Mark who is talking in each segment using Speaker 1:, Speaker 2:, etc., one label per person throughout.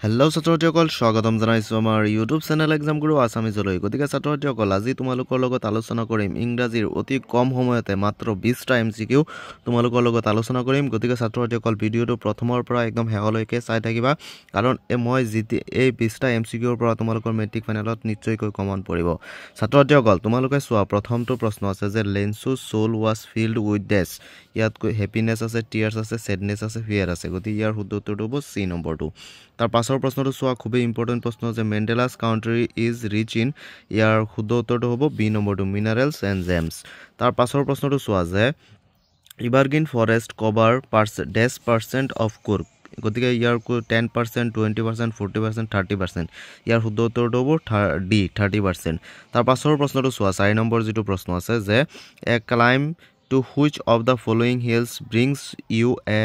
Speaker 1: Hello' ছাত্ৰসকল স্বাগতম জনাইছো আমাৰ ইউটিউব চেনেল এক্সাম গুৰু আছামিজলৈ গতিকে ছাত্ৰসকল আজি তোমালোকৰ লগত আলোচনা কৰিম ইংৰাজীৰ অতি কম সময়তে মাত্ৰ 20টা এমচিকিউ তোমালোকৰ লগত আলোচনা কৰিম গতিকে ছাত্ৰসকল ভিডিওটো প্ৰথমৰ পৰা একদম শেষলৈকে চাই থাকিবা কাৰণ মই এই 20টা এমচিকিউৰ পৰা তোমালোকৰ মেট্ৰিক ফাইনেলত নিশ্চয়কৈ কমন পৰিব ছাত্ৰসকল তোমালোকে চোৱা প্ৰথমটো প্ৰশ্ন আছে যে লেন্সুৰ সোল ওয়াজ ফিল্ড উইথ ডেছ ইয়াত হ্যাপিনেছ আছে টিয়াৰ্স আছে স্যাডনেছ আছে ফিয়াৰ আছে গতিকে ইয়াৰ শুদ্ধ উত্তৰটো হ'ব সি নম্বৰটো তাৰ পাছৰ প্ৰশ্নটো চোৱা খুবই ইম্পৰ্টেন্ট প্ৰশ্ন যে মেন্ডেলাস কাউন্ট্ৰি ইজ ৰিচ ইন ইয়াৰ শুদ্ধ উত্তৰটো হ'ব বি নম্বৰটো মিনাৰেলছ এণ্ড জেমছ তাৰ পাছৰ প্ৰশ্নটো চোৱা যে ইভাৰগ্ৰীণ ফৰেষ্ট কভাৰ %% অফ কুৰ্ক গতিকে ইয়াৰ 10% 20% 40% 30% ইয়াৰ শুদ্ধ উত্তৰটো হ'ব ডি 30% তাৰ পাছৰ প্ৰশ্নটো চোৱা 4 নম্বৰ যেটো প্ৰশ্ন আছে যে এ claim to which of the following hills brings you a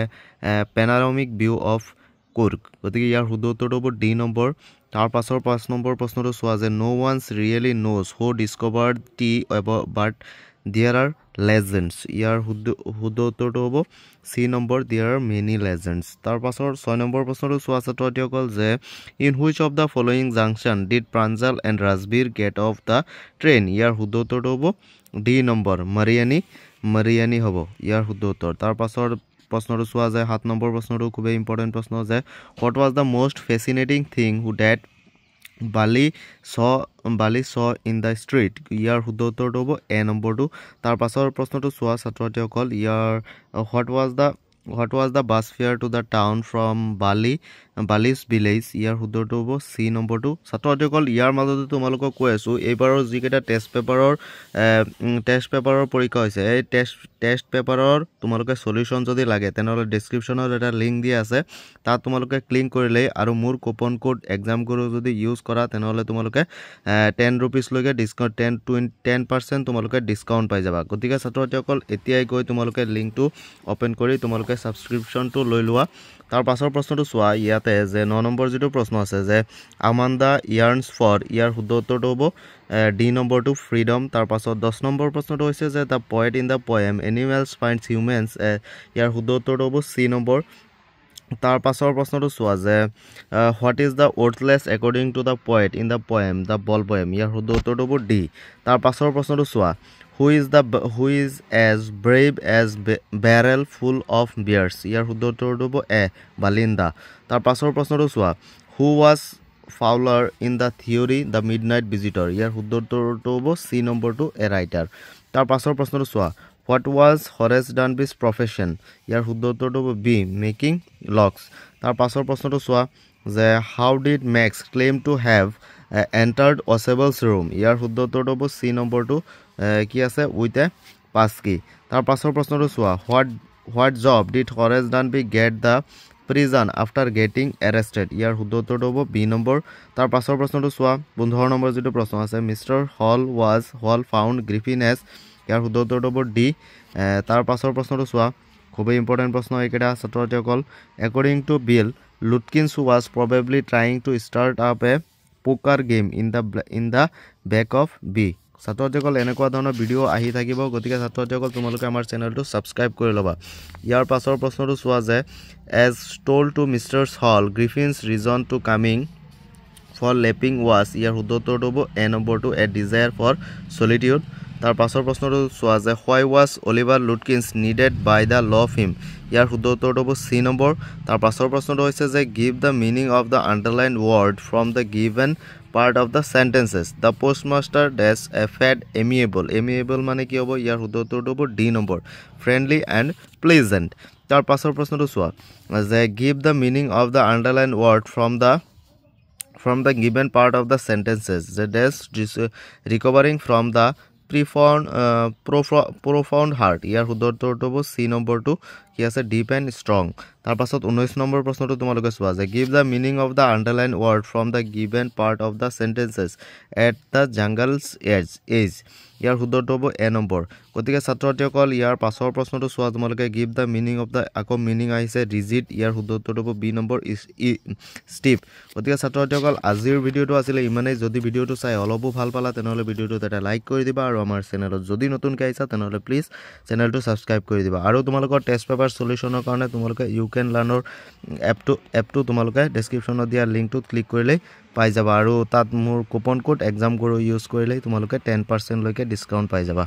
Speaker 1: panoramic view of Kurk গতিকে ইয়াৰ শুদ্ধ উত্তৰটো হ'ব ডি নম্বৰ তাৰ পাছৰ 5 নম্বৰ প্ৰশ্নটো চোৱা যে no one really knows who discovered tea but there are legends ইয়াৰ শুদ্ধ উত্তৰটো হ'ব সি number there are many legends তাৰ পাছৰ 6 নম্বৰ প্ৰশ্নটো চোৱা ছাত্ৰসকল যে in which of the following junction did Pranjal and Rajbir get off the train ইয়াৰ শুদ্ধ উত্তৰটো হ'ব ডি নম্বৰ মাৰিয়ানি হ'ব ইয়াৰ শুদ্ধ উত্তৰ তাৰ পাছৰ প্ৰশ্নটো চোৱা যায় 7 নম্বৰ প্ৰশ্নটো খুবই ইম্পৰ্টেন্ট প্ৰশ্ন যে what was the most fascinating thing that Bali saw in the street ইয়াৰ শুদ্ধ উত্তৰটো হ'ব এ নম্বৰটো তাৰ পাছৰ প্ৰশ্নটো চোৱা ছাত্ৰসকল ইয়াৰ what was the bus fare to the town from Bali's village ইয়াৰ শুদ্ধটো হ'ব সি নম্বৰটো ছাত্ৰসকল ইয়াৰ মাজতে তোমালোকক কৈ আছো এইবাৰৰ যিকেইটা টেষ্ট পেপাৰৰ পৰীক্ষা হৈছে এই টেষ্ট পেপাৰৰ তোমালোকে সলিউশন যদি লাগে তেনেহলে ডেসক্ৰিপচনত এটা লিংক দিয়া আছে তাত তোমালোকে ক্লিক কৰিলে আৰু মোৰ কুপন কোড এক্সাম গুৰু যদি ইউজ কৰা তেনেহলে তোমালোকে 10 rupees লৈকে ডিসকাউন্ট 10% তোমালোকে ডিসকাউন্ট পাই যাবা গতিকে ছাত্ৰসকল এতিয়াই গৈ তোমালোকে লিংকটো ওপেন কৰি তোমালোকে সাবস্ক্ৰিপচনটো লৈ লোৱা তাৰ পাছৰ প্ৰশ্নটো চোৱা ইয়াতে যে 9 নম্বৰ যেটো প্ৰশ্ন আছে যে আমান্দা ইয়াৰ্নছ ফৰ ইয়াৰ শুদ্ধ উত্তৰটো হ'ব ডি নম্বৰটো ফ্ৰীডম তাৰ পাছত 10 নম্বৰ প্ৰশ্নটো হৈছে যে the poet in the poem animals finds humans ইয়াৰ শুদ্ধ উত্তৰটো হ'ব সি নম্বৰ তাৰ পাছৰ প্ৰশ্নটো চোৱা যে what is the worthless according to the poet in the poem the ball poem ইয়াৰ শুদ্ধ উত্তৰটো হ'ব ডি তাৰ পাছৰ প্ৰশ্নটো চোৱা who is as brave as barrel full of bears ইয়াৰ শুদ্ধ উত্তৰটো হ'ব এ বালিন্দা তাৰ পাছৰ প্ৰশ্নটো চোৱা who was Fowler in the theory the midnight visitor ইয়াৰ শুদ্ধ উত্তৰটো হ'ব সি নম্বৰটো এ ৰাইটাৰ তাৰ পাছৰ প্ৰশ্নটো চোৱা what was Horace Dunby's profession ইয়াৰ শুদ্ধ উত্তৰটো হ'ব বি মেকিং লক্স তাৰ পাছৰ প্ৰশ্নটো চোৱা যে how did Max claim to have entered Oswald's room ইয়াৰ শুদ্ধ উত্তৰটো হ'ব সি নম্বৰটো কি আছে উইথ এ পাছ কি তাৰ পাছৰ প্ৰশ্নটো চোৱা what job did Horace Dunby get the prison after getting arrested ইয়াৰ শুদ্ধ উত্তৰটো হ'ব বি নম্বৰ তাৰ পাছৰ প্ৰশ্নটো চোৱা 15 নম্বৰ যেটো প্ৰশ্ন আছে মিস্টাৰ হল ফাউণ্ড গ্ৰিফিনেছ ইয়াৰ শুদ্ধ উত্তৰটো হ'ব ডি তাৰ পাছৰ প্ৰশ্নটো চোৱা খুবই ইম্পৰ্টেন্ট প্ৰশ্ন এইকেইটা ছাত্ৰসকল according to Bill Lutkins was probably trying to start up a poker game in the back of B ছাত্ৰসকল এনেকুৱা ধৰণৰ ভিডিও আহি থাকিব গতিকে ছাত্ৰসকল তোমালোকে আমাৰ চেনেলটো সাবস্ক্ৰাইব কৰি লবা ইয়াৰ পাছৰ প্ৰশ্নটো চোৱা যে as told to Mr. Hall Griffin's reason to coming for lapping was ইয়াৰ শুদ্ধ উত্তৰটো হ'ব এ নম্বৰটো a desire for solitude তাৰ পাছৰ প্ৰশ্নটো চোৱা যে why was Oliver Lutkins needed by the law firm ইয়াৰ শুদ্ধ উত্তৰটো হ'ব সি নম্বৰ তাৰ পাছৰ প্ৰশ্নটো হৈছে যে give the meaning of the underlined word from the given part of the sentences the postmaster dash fed amiable মানে কি হ'ব ইয়াৰ শুদ্ধ উত্তৰটো হ'ব D number friendly and pleasant তাৰ পাছৰ প্ৰশ্নটো চোৱা যে give the meaning of the underlined word from the given part of the sentences the dash recovering from the profound heart ইয়াৰ শুদ্ধ উত্তৰটো হ'ব সি নম্বৰটো কি আছে deep and strong তাৰ পাছত 19 নম্বৰ প্ৰশ্নটো তোমালোকে চোৱা যে give the meaning of the underlined word from the given part of the sentences at the jungle's edge ইয়াৰ শুদ্ধ উত্তৰ হ'ব এ নম্বৰ গতিকে ছাত্ৰসকল ইয়াৰ পাছৰ প্ৰশ্নটো চোৱা তোমালোকে give the meaning of the আকৌ meaning আহিছে rigid ইয়াৰ শুদ্ধ উত্তৰটো হ'ব বি নম্বৰ stiff গতিকে ছাত্ৰসকল আজিৰ ভিডিওটো আছিল ইমানেই যদি ভিডিওটো চাই অলপো ভাল পালা তেনেহলে ভিডিওটো এটা লাইক কৰি দিবা আৰু আমাৰ চেনেলত যদি নতুনকৈ আহিছা তেনেহলে প্লিজ চেনেলটো সাবস্ক্ৰাইব কৰি দিবা আৰু তোমালোকৰ টেষ্ট পেপাৰ পেপাৰ সলিউশনৰ কাৰণে তোমালোকে ইউ কেন লাৰ্ণৰ এপটো তোমালোকে ডেসক্ৰিপচনত দিয়া লিংকটোত ক্লিক কৰিলেই পাই যাবা আৰু তাত মোৰ কুপন কোড এক্সাম গুৰু ইউজ কৰিলেই তোমালোকে 10% লৈকে ডিসকাউন্ট পাই যাবা